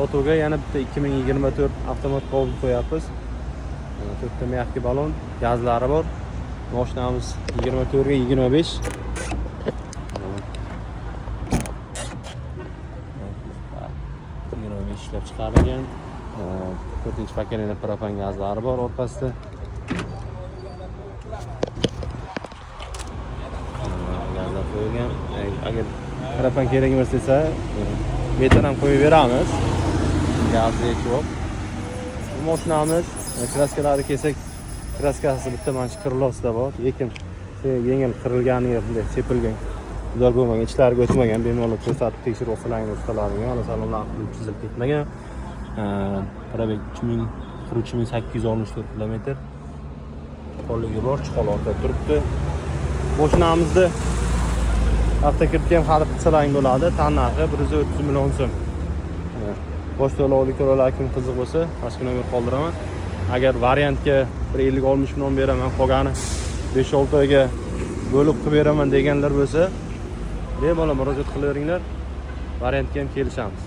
sotuvga yana bitta 2024 avtomat qovun qo'yapmiz. 4 ta mягкий balon, gazlari bor. Mashinamiz 24 ga 25. Ishlab chiqarilgan. 4-paketli propan gazlari bor orqasida. Gazlar qo'yilgan. Agar propan kerak emas desa, metan ham qo'yib beramiz. Gazi yo'q. Bu mashinamiz kraskalari kelsak, kraskasi bitta mana shu krilosida bor, lekin yengil qirilganiga bunday sepilgan. Ular bo'lmagan, ichlariga o'tmagan, bemalol ko'rsatib tekshirib olsalaringiz ustalaringiz, ana salonlar chizilib ketmagan. Probeg 3864 kilometr. Qo'lligi bor, chiqaloqda turibdi. Mashinamizda avtokirtga ham xarid qilsalaring bo'ladi. Tan narxi 130 million so'm. Bosh to'lovli to'lovlar kim qiziq bo'lsa, pastki nomer qoldiraman. Agar variantga 150-60 million beraman, qolgani 5-6 oyga bo'lib qilib beraman deganlar bo'lsa, bemalol murojaat qilaveringlar. Variantga ham kelishamiz.